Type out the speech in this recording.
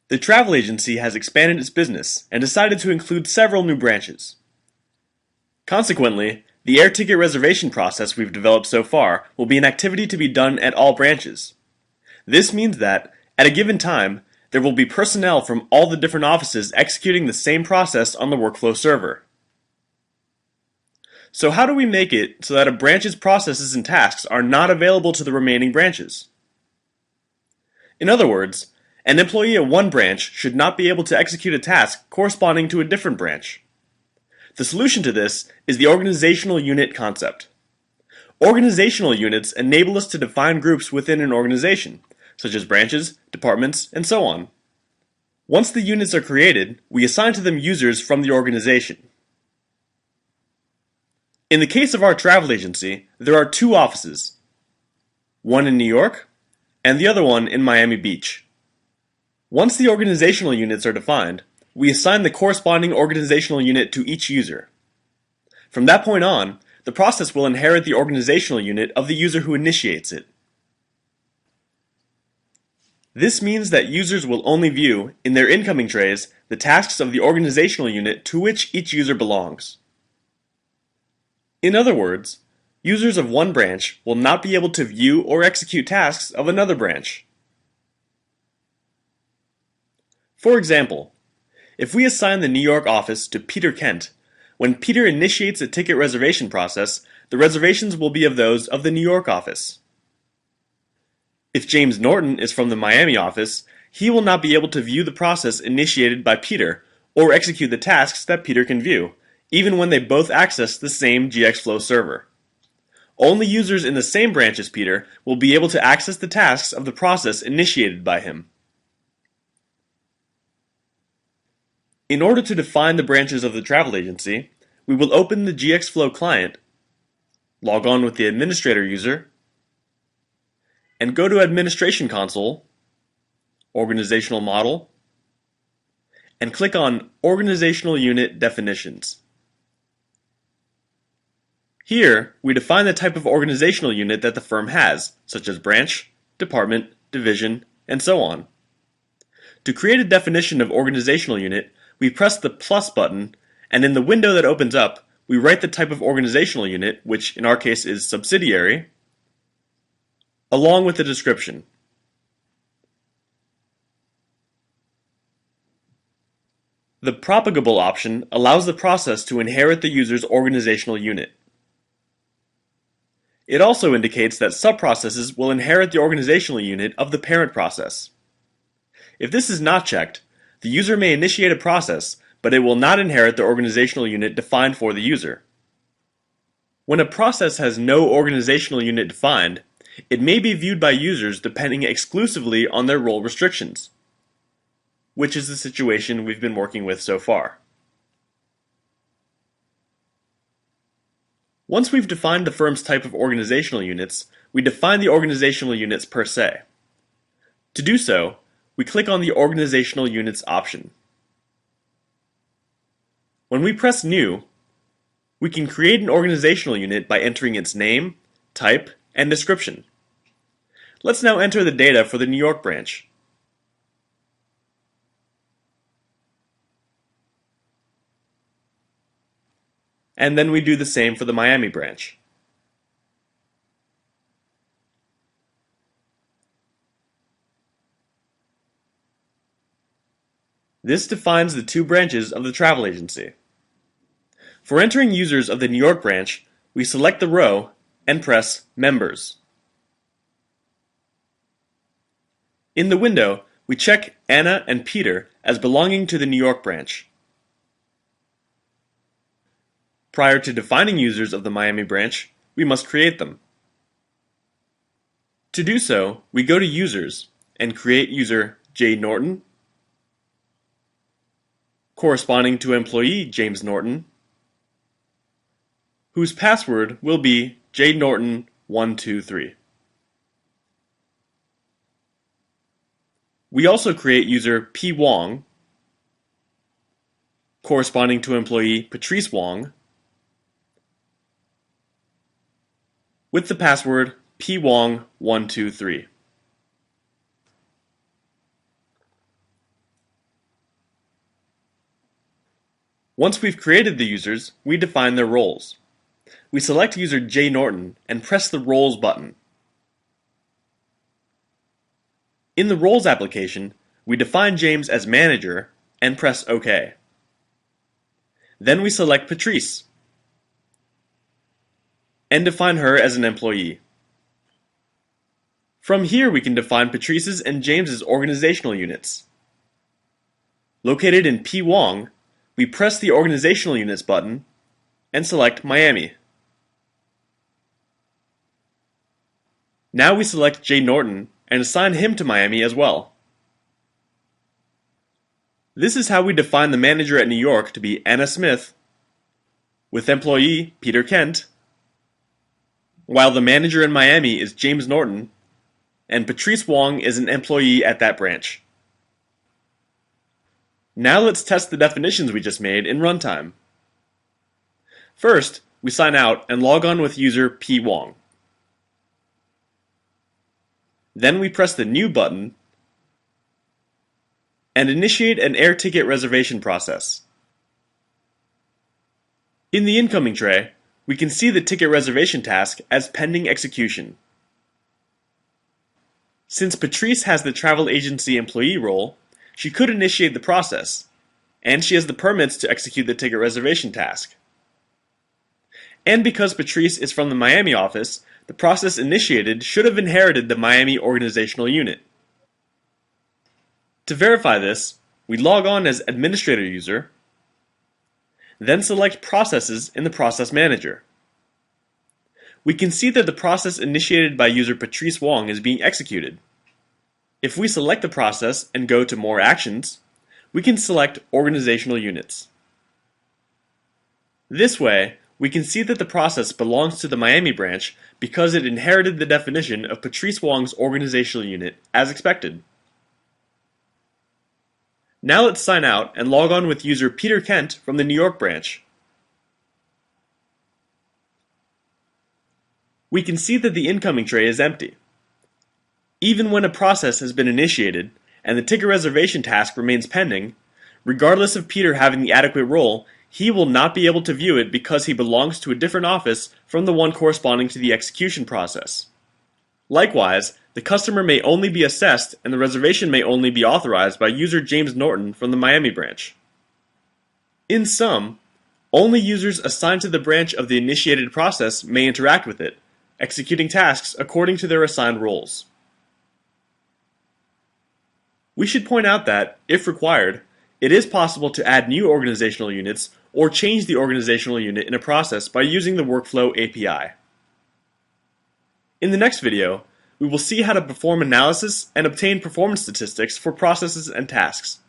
The travel agency has expanded its business and decided to include several new branches. Consequently, the air ticket reservation process we've developed so far will be an activity to be done at all branches. This means that, at a given time, there will be personnel from all the different offices executing the same process on the workflow server. So how do we make it so that a branch's processes and tasks are not available to the remaining branches? In other words, an employee at one branch should not be able to execute a task corresponding to a different branch. The solution to this is the organizational unit concept. Organizational units enable us to define groups within an organization, such as branches, departments, and so on. Once the units are created, we assign to them users from the organization. In the case of our travel agency, there are two offices, one in New York and the other one in Miami Beach. Once the organizational units are defined, we assign the corresponding organizational unit to each user. From that point on, the process will inherit the organizational unit of the user who initiates it. This means that users will only view, in their incoming trays, the tasks of the organizational unit to which each user belongs. In other words, users of one branch will not be able to view or execute tasks of another branch. For example, if we assign the New York office to Peter Kent, when Peter initiates a ticket reservation process, the reservations will be of those of the New York office. If James Norton is from the Miami office, he will not be able to view the process initiated by Peter or execute the tasks that Peter can view, even when they both access the same GXFlow server. Only users in the same branch as Peter will be able to access the tasks of the process initiated by him. In order to define the branches of the travel agency, we will open the GXFlow client, log on with the administrator user, and go to Administration Console, Organizational Model, and click on Organizational Unit Definitions. Here, we define the type of organizational unit that the firm has, such as branch, department, division, and so on. To create a definition of organizational unit, we press the plus button, and in the window that opens up, we write the type of organizational unit, which in our case is subsidiary, along with the description. The propagable option allows the process to inherit the user's organizational unit. It also indicates that subprocesses will inherit the organizational unit of the parent process. If this is not checked, the user may initiate a process, but it will not inherit the organizational unit defined for the user. When a process has no organizational unit defined, it may be viewed by users depending exclusively on their role restrictions, which is the situation we've been working with so far. Once we've defined the firm's type of organizational units, we define the organizational units per se. To do so, we click on the Organizational Units option. When we press New, we can create an organizational unit by entering its name, type, and description. Let's now enter the data for the New York branch. And then we do the same for the Miami branch. This defines the two branches of the travel agency. For entering users of the New York branch, we select the row and press Members. In the window, we check Anna and Peter as belonging to the New York branch. Prior to defining users of the Miami branch, we must create them. To do so, we go to Users and create user J. Norton, corresponding to employee James Norton, whose password will be jnorton123. We also create user P. Wong, corresponding to employee Patrice Wong, with the password pwong123. Once we've created the users, we define their roles. We select user J. Norton and press the Roles button. In the Roles application, we define James as manager and press OK. Then we select Patrice and define her as an employee. From here we can define Patrice's and James's organizational units. Located in P. Wong, we press the Organizational Units button and select Miami. Now we select J. Norton and assign him to Miami as well. This is how we define the manager at New York to be Anna Smith, with employee Peter Kent, while the manager in Miami is James Norton, and Patrice Wong is an employee at that branch. Now let's test the definitions we just made in runtime. First, we sign out and log on with user P. Wong. Then we press the New button and initiate an air ticket reservation process. In the incoming tray, we can see the ticket reservation task as pending execution. Since Patrice has the travel agency employee role, she could initiate the process, and she has the permits to execute the ticket reservation task. And because Patrice is from the Miami office, the process initiated should have inherited the Miami organizational unit. To verify this, we log on as administrator user, then select Processes in the Process Manager. We can see that the process initiated by user Patrice Wong is being executed. If we select the process and go to More Actions, we can select Organizational Units. This way, we can see that the process belongs to the Miami branch because it inherited the definition of Patrice Wong's organizational unit as expected. Now let's sign out and log on with user Peter Kent from the New York branch. We can see that the incoming tray is empty. Even when a process has been initiated and the ticket reservation task remains pending, regardless of Peter having the adequate role, he will not be able to view it because he belongs to a different office from the one corresponding to the execution process. Likewise, the customer may only be assessed and the reservation may only be authorized by user James Norton from the Miami branch. In sum, only users assigned to the branch of the initiated process may interact with it, executing tasks according to their assigned roles. We should point out that, if required, it is possible to add new organizational units or change the organizational unit in a process by using the Workflow API. In the next video, we will see how to perform analysis and obtain performance statistics for processes and tasks.